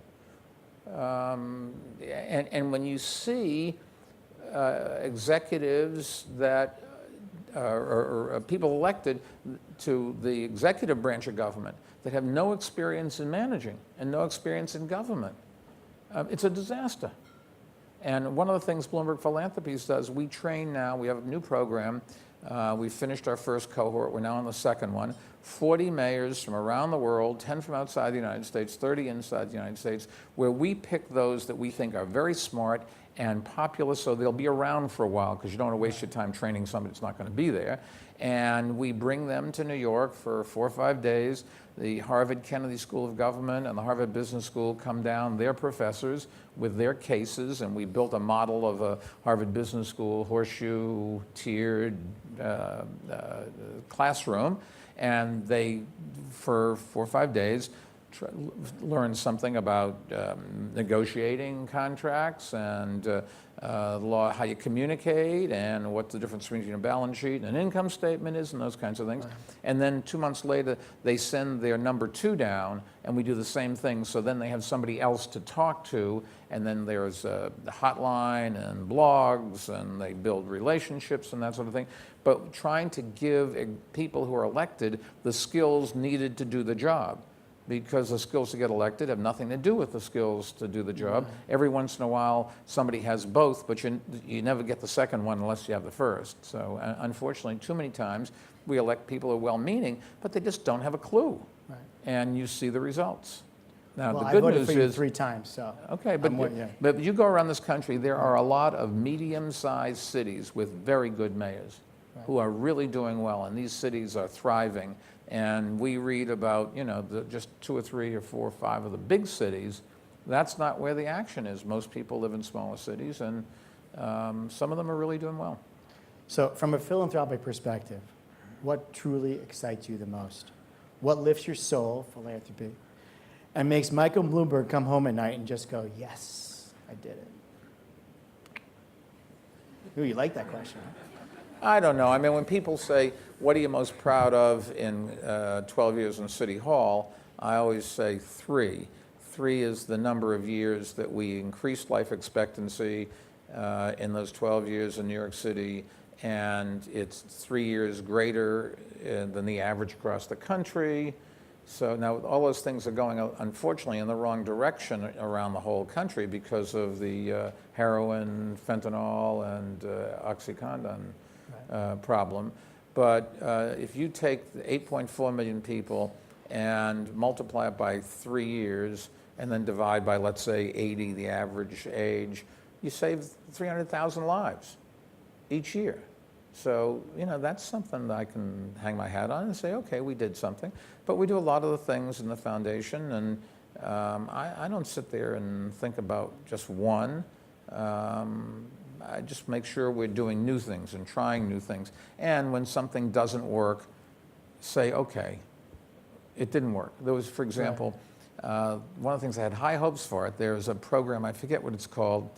And when you see executives that or people elected to the executive branch of government that have no experience in managing and no experience in government, it's a disaster. And one of the things Bloomberg Philanthropy does, we train now, we have a new program. We finished our first cohort, we're now on the second one. 40 mayors from around the world, 10 from outside the United States, 30 inside the United States, where we pick those that we think are very smart and popular, so they'll be around for a while, because you don't want to waste your time training somebody that's not going to be there. And we bring them to New York for 4 or 5 days. The Harvard Kennedy School of Government and the Harvard Business School come down, their professors, with their cases, and we built a model of a Harvard Business School horseshoe tiered classroom. And they, for 4 or 5 days, learn something about negotiating contracts and law, how you communicate, and what the difference between a balance sheet and an income statement is, and those kinds of things. Right. And then 2 months later, they send their number 2 down, and we do the same thing. So then they have somebody else to talk to, and then there's a hotline and blogs, and they build relationships and that sort of thing. But trying to give people who are elected the skills needed to do the job, because the skills to get elected have nothing to do with the skills to do the job. Right. Every once in a while, somebody has both, but you never get the second one unless you have the first. So unfortunately, too many times, we elect people who are well-meaning, but they just don't have a clue. Right. And you see the results. Now, well, the good I voted news for you is 3 times, so. Okay, but you go around this country, there are a lot of medium-sized cities with very good mayors. Right. Who are really doing well, and these cities are thriving. And we read about, just 2 or 3 or 4 or 5 of the big cities. That's not where the action is. Most people live in smaller cities, and some of them are really doing well. So from a philanthropic perspective, what truly excites you the most? What lifts your soul, philanthropy, and makes Michael Bloomberg come home at night and just go, yes, I did it? Ooh, you like that question, huh? I don't know. I mean, when people say, what are you most proud of in 12 years in City Hall, I always say 3. 3 is the number of years that we increased life expectancy in those 12 years in New York City, and it's 3 years greater than the average across the country. So now all those things are going, unfortunately, in the wrong direction around the whole country because of the heroin, fentanyl, and OxyContin problem. But if you take the 8.4 million people and multiply it by 3 years and then divide by, let's say, 80, the average age, you save 300,000 lives each year. So, that's something that I can hang my hat on and say, okay, we did something. But we do a lot of the things in the foundation, and I don't sit there and think about just one. I just make sure we're doing new things and trying new things. And when something doesn't work, say, okay, it didn't work. There was, for example, one of the things I had high hopes for it, there's a program, I forget what it's called,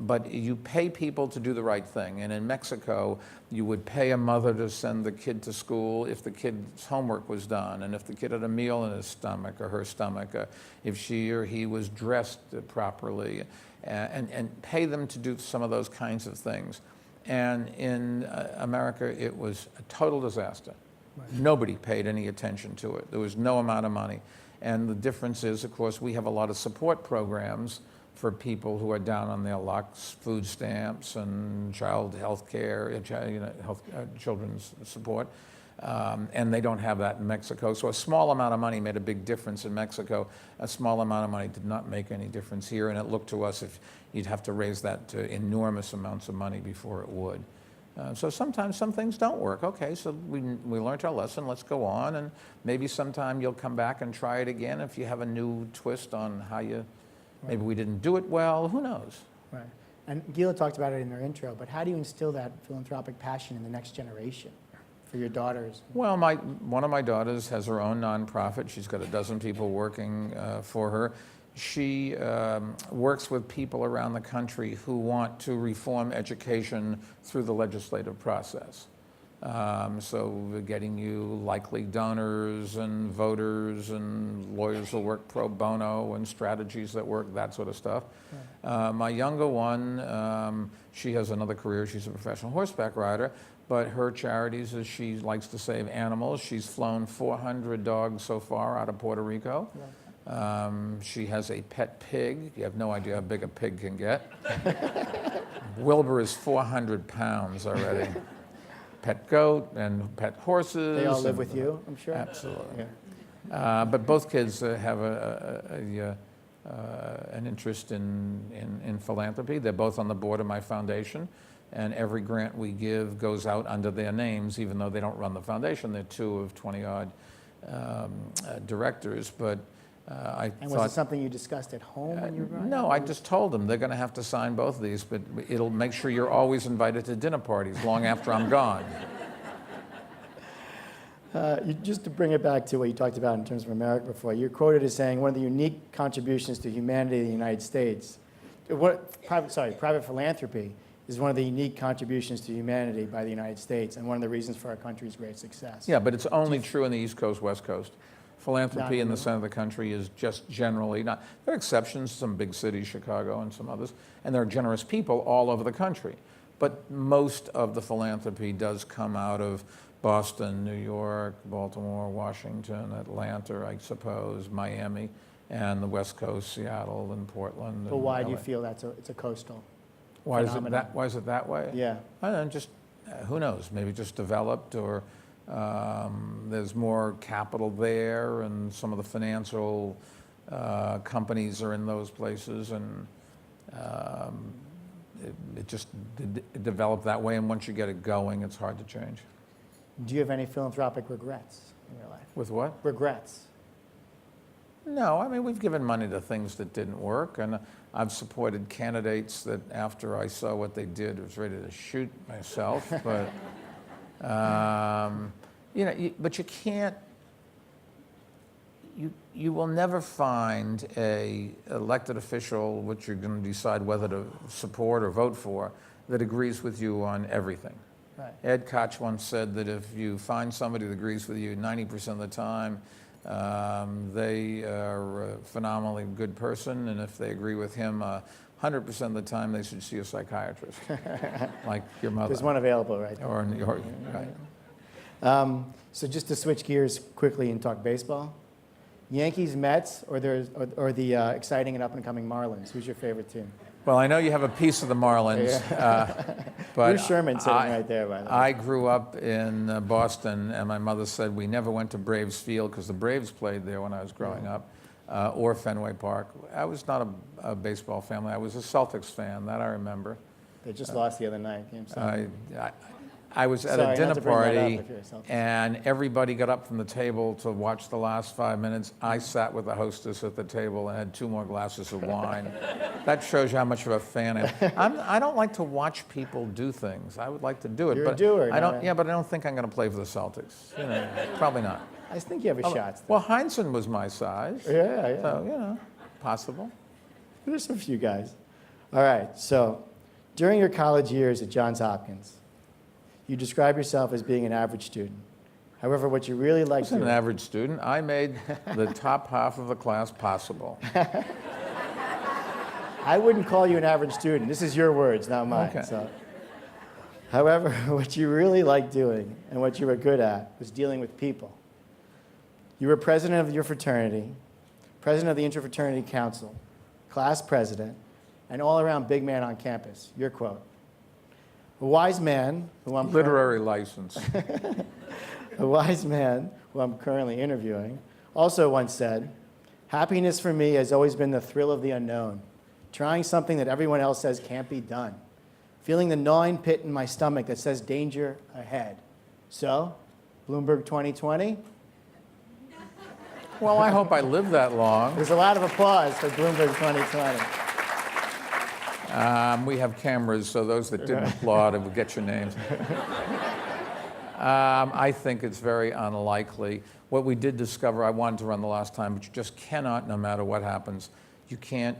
but you pay people to do the right thing. And in Mexico, you would pay a mother to send the kid to school if the kid's homework was done, and if the kid had a meal in his stomach or her stomach, if she or he was dressed properly, and pay them to do some of those kinds of things. And in America, it was a total disaster. Right. Nobody paid any attention to it. There was no amount of money. And the difference is, of course, we have a lot of support programs for people who are down on their luck, food stamps and child health care, children's support. And they don't have that in Mexico. So a small amount of money made a big difference in Mexico. A small amount of money did not make any difference here, and it looked to us if you'd have to raise that to enormous amounts of money before it would. So sometimes some things don't work. Okay, so we learned our lesson, let's go on, and maybe sometime you'll come back and try it again if you have a new twist on how you, maybe we didn't do it well, who knows? Right. And Gila talked about it in her intro, but how do you instill that philanthropic passion in the next generation? For your daughters? Well, one of my daughters has her own nonprofit. She's got a dozen people working for her. She works with people around the country who want to reform education through the legislative process. So we're getting you likely donors and voters, and lawyers will work pro bono, and strategies that work, that sort of stuff. Right. My younger one, she has another career. She's a professional horseback rider. But her charities is she likes to save animals. She's flown 400 dogs so far out of Puerto Rico. She has a pet pig. You have no idea how big a pig can get. Wilbur is 400 pounds already. Pet goat and pet horses. They all live with you, I'm sure? Absolutely. Yeah. But both kids have an interest in philanthropy. They're both on the board of my foundation, and every grant we give goes out under their names, even though they don't run the foundation. They're 2 of 20-odd directors, but I And thought... was it something you discussed at home when you were running? No, I just told them they're going to have to sign both of these, but it'll make sure you're always invited to dinner parties long after I'm gone. Just to bring it back to what you talked about in terms of America before, you're quoted as saying one of the unique contributions to humanity in the United States, private philanthropy is one of the unique contributions to humanity by the United States and one of the reasons for our country's great success. Yeah, but it's only true in the East Coast, West Coast. Philanthropy Not in the really. center of the country is just generally not. There are exceptions, some big cities, Chicago and some others, and there are generous people all over the country. But most of the philanthropy does come out of Boston, New York, Baltimore, Washington, Atlanta, I suppose, Miami, and the West Coast, Seattle and Portland. But and why do you LA. feel it's a coastal? Why is it phenomenon? that? Why is it that way? Yeah. I don't know, just who knows? Maybe just developed, or there's more capital there, and some of the financial companies are in those places, and it just developed that way. And once you get it going, it's hard to change. Do you have any philanthropic regrets in your life? With what? Regrets. No, I mean, we've given money to things that didn't work, and I've supported candidates that after I saw what they did, I was ready to shoot myself. But, you know, but you can't, you will never find a elected official, which you're going to decide whether to support or vote for, that agrees with you on everything. Right. Ed Koch once said that if you find somebody that agrees with you 90% of the time, they are a phenomenally good person, and if they agree with him 100% of the time, they should see a psychiatrist, like your mother. There's one available right there. Or in your, right. So just to switch gears quickly and talk baseball, Yankees, Mets, or the exciting and up-and-coming Marlins? Who's your favorite team? Well, I know you have a piece of the Marlins, but Bruce Sherman sitting right there, by the way. I grew up in Boston, and my mother said we never went to Braves Field because the Braves played there when I was growing up, or Fenway Park. I was not a baseball family. I was a Celtics fan, that I remember. They just lost the other night. Game 7. I was at Sorry, a dinner not to bring that up party, if you're a Celtics and everybody got up from the table to watch the last 5 minutes. I sat with the hostess at the table and had 2 more glasses of wine. That shows you how much of a fan I am. I don't like to watch people do things. I would like to do it, You're but a doer, I don't. not a- Yeah, but I don't think I'm going to play for the Celtics. You know, probably not. I just think you have a shot. Still. Well, Heinsohn was my size, Yeah. so you know, possible. There's a few guys. All right. So during your college years at Johns Hopkins, you describe yourself as being an average student. However, what you really I like wasn't an doing... average student. I made the top half of the class possible. I wouldn't call you an average student. This is your words, not mine. Okay. So. However, what you really liked doing and what you were good at was dealing with people. You were president of your fraternity, president of the Interfraternity Council, class president, and all-around big man on campus. Your quote. A wise man who I'm Literary license. A wise man who I'm currently interviewing also once said, "Happiness for me has always been the thrill of the unknown, trying something that everyone else says can't be done, feeling the gnawing pit in my stomach that says danger ahead." So, Bloomberg 2020, Well, I hope I live that long. there's a lot of applause for Bloomberg 2020. We have cameras, so those that didn't applaud will get your names. I think it's very unlikely. What we did discover, I wanted to run the last time, but you just cannot, no matter what happens, you can't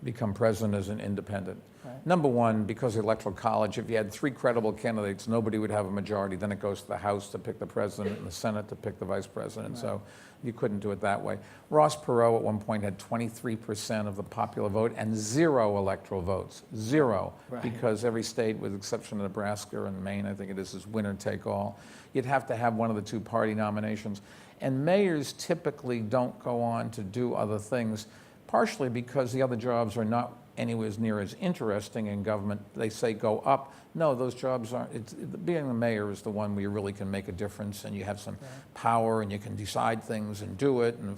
become president as an independent. Right. Number one, because of the Electoral College, if you had 3 credible candidates, nobody would have a majority. Then it goes to the House to pick the president and the Senate to pick the vice president. Right. So you couldn't do it that way. Ross Perot at one point had 23% of the popular vote and 0 electoral votes. 0. Right. Because every state, with the exception of Nebraska and Maine, I think it is winner take all. You'd have to have one of the 2 party nominations. And mayors typically don't go on to do other things, partially because the other jobs are not anywhere near as interesting in government. They say go up. No, those jobs aren't. Being the mayor is the one where you really can make a difference, and you have some power, and you can decide things and do it, and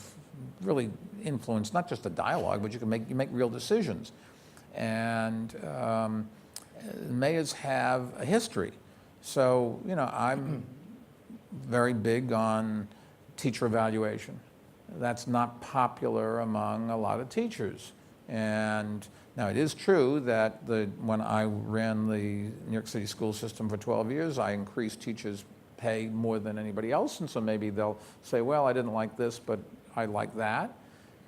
really influence not just the dialogue, but you make real decisions. And mayors have a history. So, I'm very big on teacher evaluation. That's not popular among a lot of teachers. And now it is true that when I ran the New York City school system for 12 years, I increased teachers' pay more than anybody else. And so maybe they'll say, well, I didn't like this, but I like that.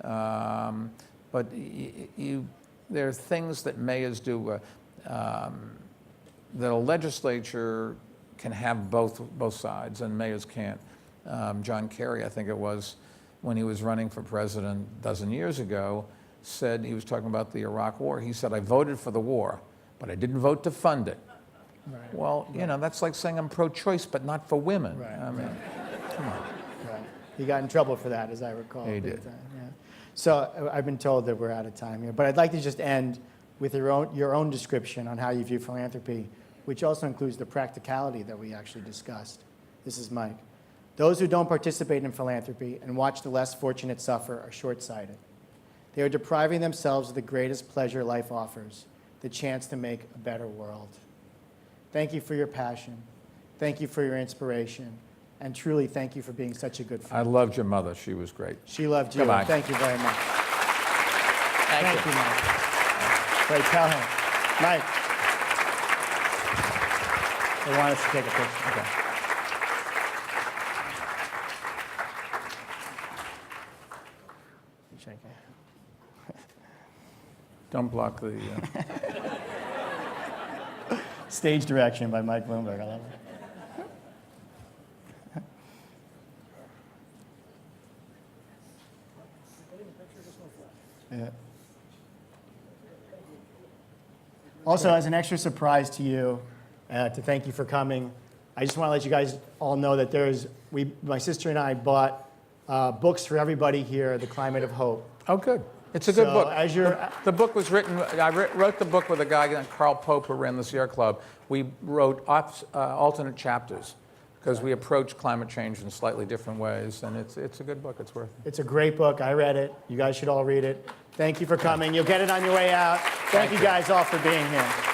But there are things that mayors do that a legislature can have both sides, and mayors can't. John Kerry, I think it was, when he was running for president a dozen years ago, said, he was talking about the Iraq War, he said, I voted for the war, but I didn't vote to fund it. Right. Well, that's like saying I'm pro-choice, but not for women. Right. I mean, come on. Right. He got in trouble for that, as I recall. He did. Yeah. So I've been told that we're out of time here, but I'd like to just end with your own description on how you view philanthropy, which also includes the practicality that we actually discussed. This is Mike. Those who don't participate in philanthropy and watch the less fortunate suffer are short-sighted. They are depriving themselves of the greatest pleasure life offers, the chance to make a better world. Thank you for your passion. Thank you for your inspiration. And truly, thank you for being such a good friend. I loved your mother. She was great. She loved you. Goodbye. Thank you very much. Thank you, Mike. Wait, tell him. Mike. They want us to take a picture. Okay. Shake it. Don't block the... Stage direction by Mike Bloomberg. I love it. Yeah. Also, as an extra surprise to you, to thank you for coming, I just want to let you guys all know that my sister and I bought books for everybody here, The Climate of Hope. Oh, good. It's a good book. As the book was written, I wrote the book with a guy named Carl Pope who ran the Sierra Club. We wrote alternate chapters because we approach climate change in slightly different ways, and it's a good book. It's worth it. It's a great book. I read it. You guys should all read it. Thank you for coming. You'll get it on your way out. Thank you guys all for being here.